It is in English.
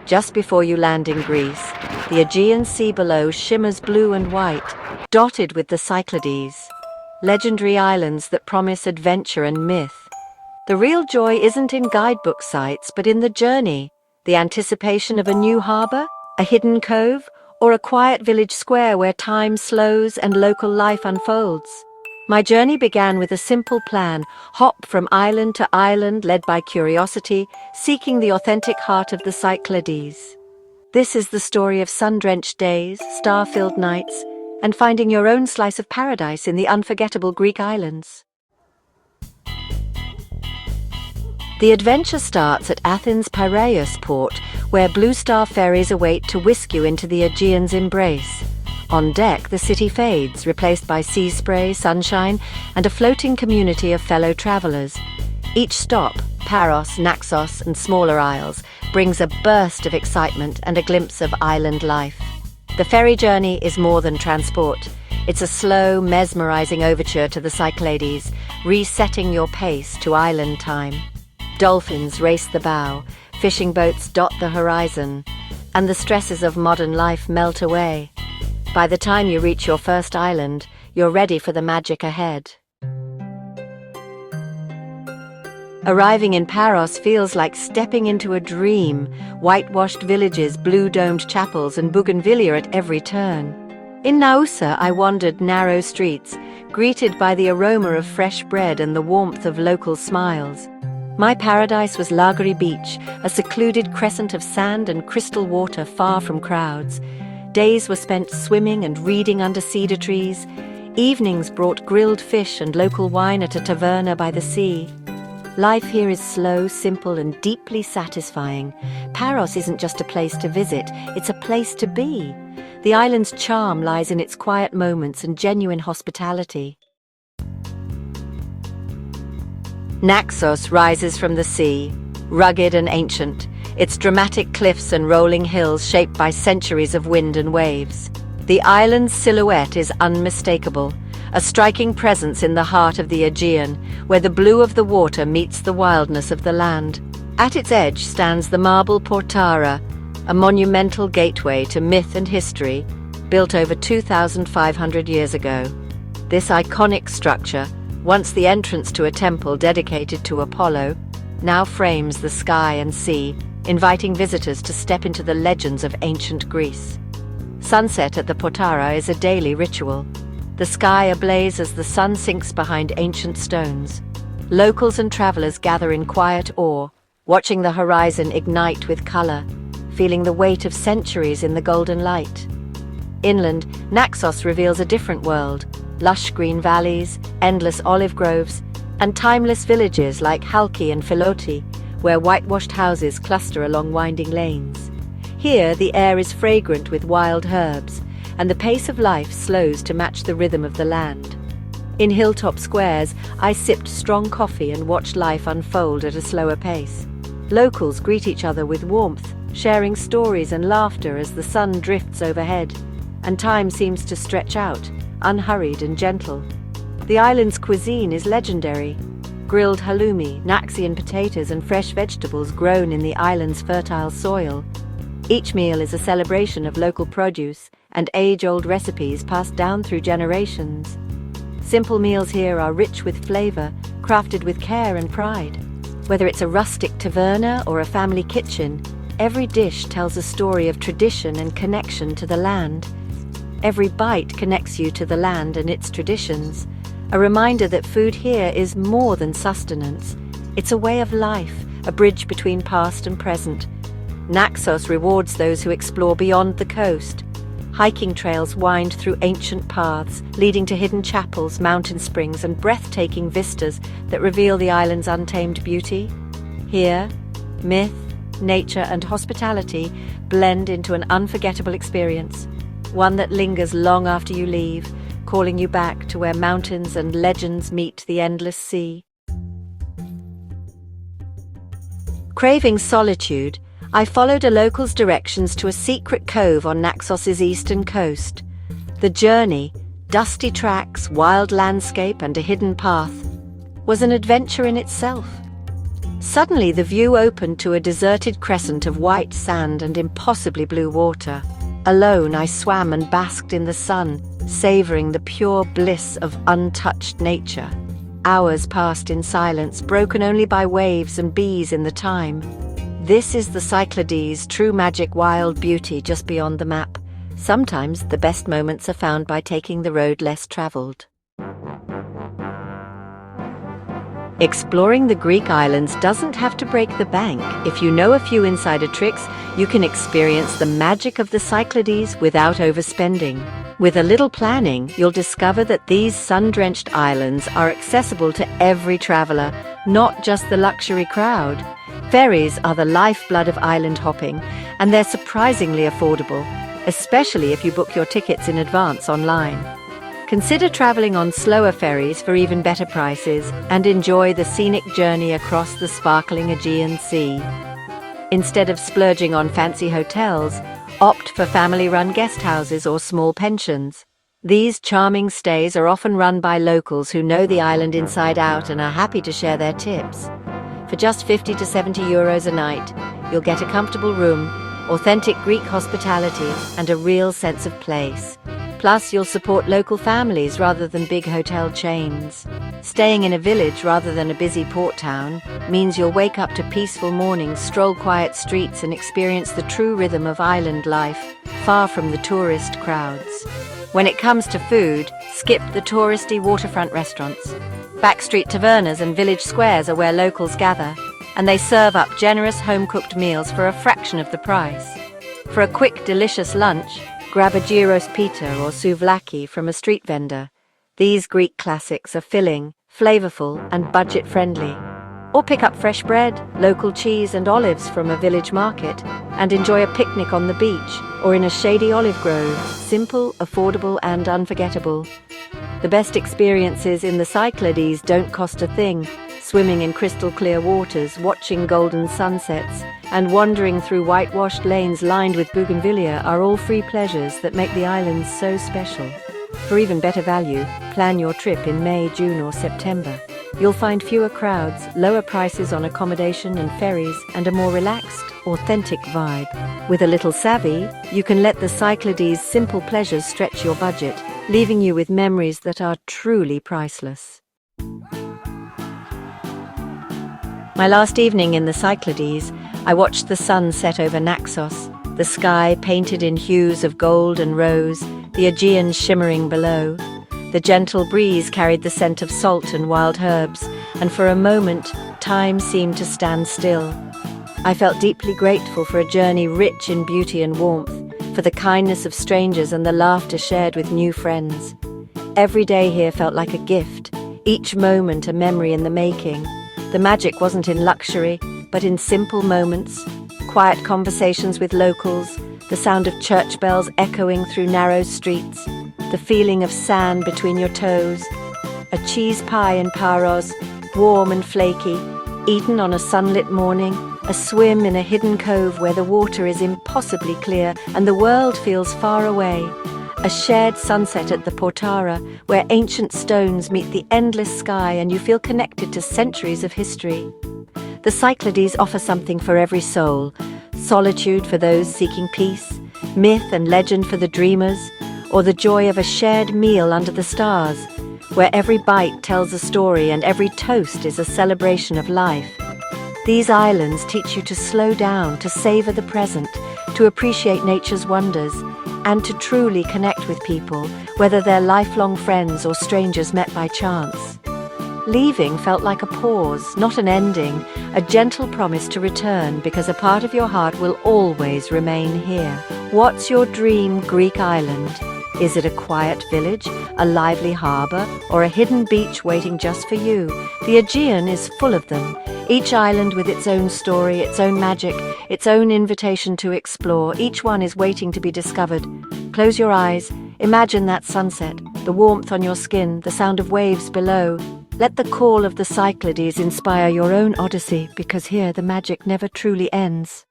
Just before you land in Greece, the Aegean Sea below shimmers blue and white, dotted with the Cyclades, legendary islands that promise adventure and myth. The real joy isn't in guidebook sites, but in the journey, the anticipation of a new harbor, a hidden cove, or a quiet village square where time slows and local life unfolds. My journey began with a simple plan: hop from island to island, led by curiosity, seeking the authentic heart of the Cyclades. This is the story of sun-drenched days, star-filled nights, and finding your own slice of paradise in the unforgettable Greek islands. The adventure starts at Athens' Piraeus port, where Blue Star ferries await to whisk you into the Aegean's embrace. On deck, the city fades, replaced by sea spray, sunshine, and a floating community of fellow travelers. Each stop, Paros, Naxos, and smaller isles, brings a burst of excitement and a glimpse of island life. The ferry journey is more than transport. It's a slow, mesmerizing overture to the Cyclades, resetting your pace to island time. Dolphins race the bow, fishing boats dot the horizon, and the stresses of modern life melt away. By the time you reach your first island, you're ready for the magic ahead. Arriving in Paros feels like stepping into a dream: whitewashed villages, blue-domed chapels, and bougainvillea at every turn. In Naousa, I wandered narrow streets, greeted by the aroma of fresh bread and the warmth of local smiles. My paradise was Lagari Beach, a secluded crescent of sand and crystal water far from crowds. Days were spent swimming and reading under cedar trees. Evenings brought grilled fish and local wine at a taverna by the sea. Life here is slow, simple, and deeply satisfying. Paros isn't just a place to visit, it's a place to be. The island's charm lies in its quiet moments and genuine hospitality. Naxos rises from the sea, rugged and ancient, its dramatic cliffs and rolling hills shaped by centuries of wind and waves. The island's silhouette is unmistakable, a striking presence in the heart of the Aegean, where the blue of the water meets the wildness of the land. At its edge stands the marble Portara, a monumental gateway to myth and history, built over 2,500 years ago. This iconic structure, once the entrance to a temple dedicated to Apollo, now frames the sky and sea, inviting visitors to step into the legends of ancient Greece. Sunset at the Portara is a daily ritual, the sky ablaze as the sun sinks behind ancient stones. Locals and travelers gather in quiet awe, watching the horizon ignite with color, feeling the weight of centuries in the golden light. Inland, Naxos reveals a different world: lush green valleys, endless olive groves, and timeless villages like Halki and Philoti, where whitewashed houses cluster along winding lanes. Here, the air is fragrant with wild herbs, and the pace of life slows to match the rhythm of the land. In hilltop squares, I sipped strong coffee and watched life unfold at a slower pace. Locals greet each other with warmth, sharing stories and laughter as the sun drifts overhead, and time seems to stretch out, unhurried and gentle. The island's cuisine is legendary: grilled halloumi, Naxian potatoes, and fresh vegetables grown in the island's fertile soil. Each meal is a celebration of local produce and age-old recipes passed down through generations. Simple meals here are rich with flavor, crafted with care and pride. Whether it's a rustic taverna or a family kitchen, every dish tells a story of tradition and connection to the land. Every bite connects you to the land and its traditions, a reminder that food here is more than sustenance. It's a way of life, a bridge between past and present. Naxos rewards those who explore beyond the coast. Hiking trails wind through ancient paths, leading to hidden chapels, mountain springs, and breathtaking vistas that reveal the island's untamed beauty. Here, myth, nature, and hospitality blend into an unforgettable experience, one that lingers long after you leave, calling you back to where mountains and legends meet the endless sea. Craving solitude, I followed a local's directions to a secret cove on Naxos's eastern coast. The journey, dusty tracks, wild landscape, and a hidden path, was an adventure in itself. Suddenly the view opened to a deserted crescent of white sand and impossibly blue water. Alone, I swam and basked in the sun, savoring the pure bliss of untouched nature. Hours passed in silence, broken only by waves and bees in the thyme. This is the Cyclades, true magic, wild beauty just beyond the map. Sometimes the best moments are found by taking the road less traveled. Exploring the Greek islands doesn't have to break the bank. If you know a few insider tricks, you can experience the magic of the Cyclades without overspending. With a little planning, you'll discover that these sun-drenched islands are accessible to every traveler, not just the luxury crowd. Ferries are the lifeblood of island hopping, and they're surprisingly affordable, especially if you book your tickets in advance online. Consider traveling on slower ferries for even better prices and enjoy the scenic journey across the sparkling Aegean Sea. Instead of splurging on fancy hotels, opt for family-run guest houses or small pensions. These charming stays are often run by locals who know the island inside out and are happy to share their tips. For just 50 to 70 euros a night, you'll get a comfortable room, authentic Greek hospitality, and a real sense of place. Plus, you'll support local families rather than big hotel chains. Staying in a village rather than a busy port town means you'll wake up to peaceful mornings, stroll quiet streets, and experience the true rhythm of island life, far from the tourist crowds. When it comes to food, skip the touristy waterfront restaurants. Backstreet tavernas and village squares are where locals gather, and they serve up generous home-cooked meals for a fraction of the price. For a quick, delicious lunch, grab a gyros pita or souvlaki from a street vendor. These Greek classics are filling, flavorful, and budget-friendly. Or pick up fresh bread, local cheese, and olives from a village market and enjoy a picnic on the beach or in a shady olive grove. Simple, affordable, and unforgettable. The best experiences in the Cyclades don't cost a thing. Swimming in crystal-clear waters, watching golden sunsets, and wandering through whitewashed lanes lined with bougainvillea are all free pleasures that make the islands so special. For even better value, plan your trip in May, June, or September. You'll find fewer crowds, lower prices on accommodation and ferries, and a more relaxed, authentic vibe. With a little savvy, you can let the Cyclades' simple pleasures stretch your budget, leaving you with memories that are truly priceless. My last evening in the Cyclades, I watched the sun set over Naxos, the sky painted in hues of gold and rose, the Aegean shimmering below. The gentle breeze carried the scent of salt and wild herbs, and for a moment, time seemed to stand still. I felt deeply grateful for a journey rich in beauty and warmth, for the kindness of strangers and the laughter shared with new friends. Every day here felt like a gift, each moment a memory in the making. The magic wasn't in luxury, but in simple moments, quiet conversations with locals, the sound of church bells echoing through narrow streets, the feeling of sand between your toes, a cheese pie in Paros, warm and flaky, eaten on a sunlit morning, a swim in a hidden cove where the water is impossibly clear and the world feels far away, a shared sunset at the Portara where ancient stones meet the endless sky and you feel connected to centuries of history. The Cyclades offer something for every soul: solitude for those seeking peace, myth and legend for the dreamers, or the joy of a shared meal under the stars, where every bite tells a story and every toast is a celebration of life. These islands teach you to slow down, to savor the present, to appreciate nature's wonders, and to truly connect with people, whether they're lifelong friends or strangers met by chance. Leaving felt like a pause, not an ending, a gentle promise to return because a part of your heart will always remain here. What's your dream Greek island? Is it a quiet village, a lively harbour, or a hidden beach waiting just for you? The Aegean is full of them, each island with its own story, its own magic, its own invitation to explore. Each one is waiting to be discovered. Close your eyes, imagine that sunset, the warmth on your skin, the sound of waves below. Let the call of the Cyclades inspire your own odyssey, because here the magic never truly ends.